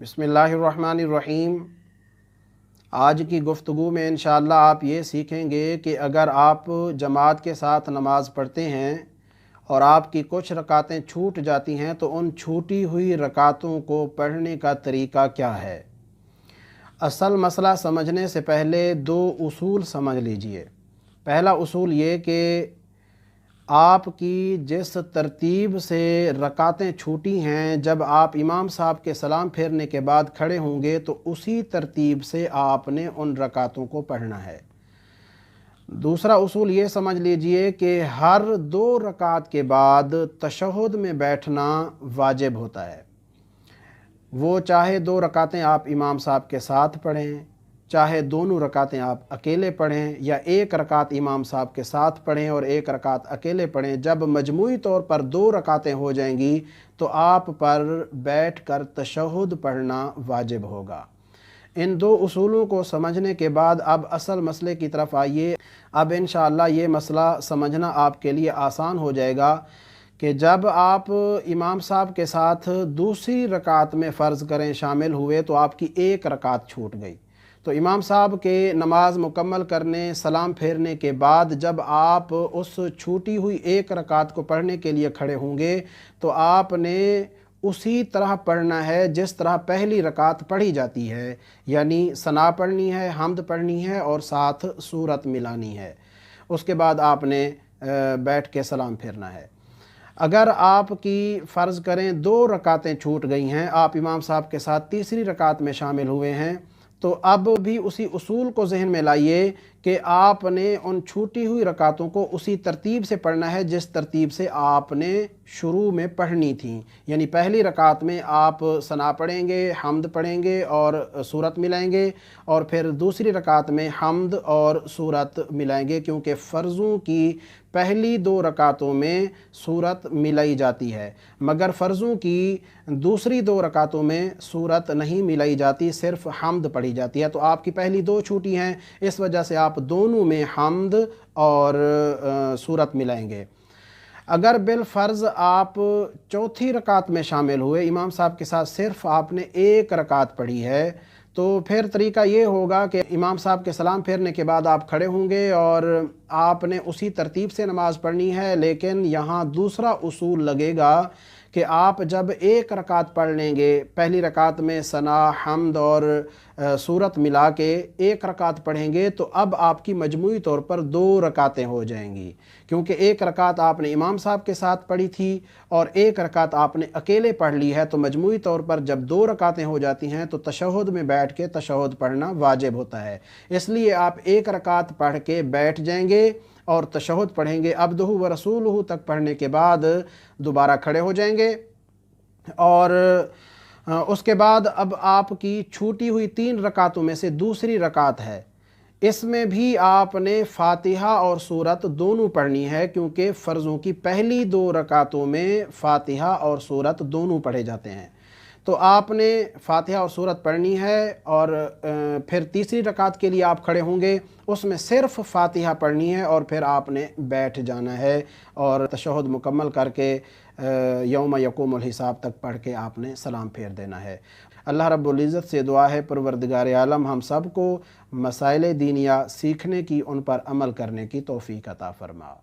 बिस्मिल्लाहिर्रहमानिर्रहीम। आज की गुफ्तगू में इंशाअल्लाह आप ये सीखेंगे कि अगर आप जमात के साथ नमाज़ पढ़ते हैं और आपकी कुछ रकातें छूट जाती हैं तो उन छूटी हुई रकातों को पढ़ने का तरीका क्या है। असल मसला समझने से पहले दो उसूल समझ लीजिए। पहला उसूल ये कि आपकी जिस तरतीब से रकातें छूटी हैं, जब आप इमाम साहब के सलाम फेरने के बाद खड़े होंगे तो उसी तरतीब से आपने उन रकातों को पढ़ना है। दूसरा उसूल ये समझ लीजिए कि हर दो रकात के बाद तशहुद में बैठना वाजिब होता है। वो चाहे दो रकातें आप इमाम साहब के साथ पढ़ें, चाहे दोनों रकातें आप अकेले पढ़ें, या एक रकात इमाम साहब के साथ पढ़ें और एक रकात अकेले पढ़ें, जब मजमूई तौर पर दो रकातें हो जाएंगी तो आप पर बैठकर तशहुद पढ़ना वाजिब होगा। इन दो उसूलों को समझने के बाद अब असल मसले की तरफ आइए। अब इंशाअल्लाह ये मसला समझना आपके लिए आसान हो जाएगा कि जब आप इमाम साहब के साथ दूसरी रकात में फ़र्ज़ करें शामिल हुए तो आपकी एक रकात छूट गई, तो इमाम साहब के नमाज मुकम्मल करने सलाम फेरने के बाद जब आप उस छूटी हुई एक रकात को पढ़ने के लिए खड़े होंगे तो आपने उसी तरह पढ़ना है जिस तरह पहली रकात पढ़ी जाती है, यानी सना पढ़नी है, हम्द पढ़नी है और साथ सूरत मिलानी है। उसके बाद आपने बैठ के सलाम फेरना है। अगर आपकी फ़र्ज़ करें दो रकातें छूट गई हैं, आप इमाम साहब के साथ तीसरी रकात में शामिल हुए हैं, तो अब भी उसी उसूल को जहन में लाइए कि आपने उन छूटी हुई रकातों को उसी तरतीब से पढ़ना है जिस तरतीब से आपने शुरू में पढ़नी थी। यानी पहली रकात में आप सना पढ़ेंगे, हम्द पढ़ेंगे और सूरत मिलाएंगे, और फिर दूसरी रकात में हम्द और सूरत मिलाएंगे, क्योंकि फ़र्ज़ों की पहली दो रकातों में सूरत मिलाई जाती है, मगर फ़र्ज़ों की दूसरी दो रकातों में सूरत नहीं मिलाई जाती, सिर्फ़ हम्द पढ़ी जाती है। तो आपकी पहली दो छूटी हैं, इस वजह से आप दोनों में हम्द और सूरत मिलाएंगे। अगर बिल फ़र्ज़ आप चौथी रकात में शामिल हुए, इमाम साहब के साथ सिर्फ़ आपने एक रकात पढ़ी है, तो फिर तरीका ये होगा कि इमाम साहब के सलाम फेरने के बाद आप खड़े होंगे और आपने उसी तरतीब से नमाज़ पढ़नी है। लेकिन यहाँ दूसरा उसूल लगेगा कि आप जब एक रकात पढ़ लेंगे, पहली रकात में सना, हम्द और सूरत मिला के एक रकात पढ़ेंगे, तो अब आपकी मजमूई तौर पर दो रकातें हो जाएंगी, क्योंकि एक रकात आपने इमाम साहब के साथ पढ़ी थी और एक रकात आपने अकेले पढ़ ली है। तो मजमूई तौर पर जब दो रकातें हो जाती हैं तो तशहुद में बैठ के तशहुद पढ़ना वाजिब होता है। इसलिए आप एक रकात पढ़ के बैठ जाएंगे और तशहुद पढ़ेंगे, अब्दुहु व रसूलुहु तक पढ़ने के बाद दोबारा खड़े हो जाएंगे, और उसके बाद अब आपकी छूटी हुई तीन रकातों में से दूसरी रकात है, इसमें भी आपने फ़ातिहा और सूरत दोनों पढ़नी है, क्योंकि फ़र्ज़ों की पहली दो रकातों में फ़ातिहा और सूरत दोनों पढ़े जाते हैं। तो आपने फ़ातिहा और सूरत पढ़नी है, और फिर तीसरी रकात के लिए आप खड़े होंगे, उसमें सिर्फ़ फ़ातिहा पढ़नी है और फिर आपने बैठ जाना है और तशहुद मुकम्मल करके यौम यक़ूमुल हिसाब तक पढ़ के आपने सलाम फेर देना है। अल्लाह रब्बुल इज़्ज़त से दुआ है परवरदिगार आलम हम सब को मसाइल दीनिया सीखने की, उन पर अमल करने की तौफ़ीक़ अता फ़रमा।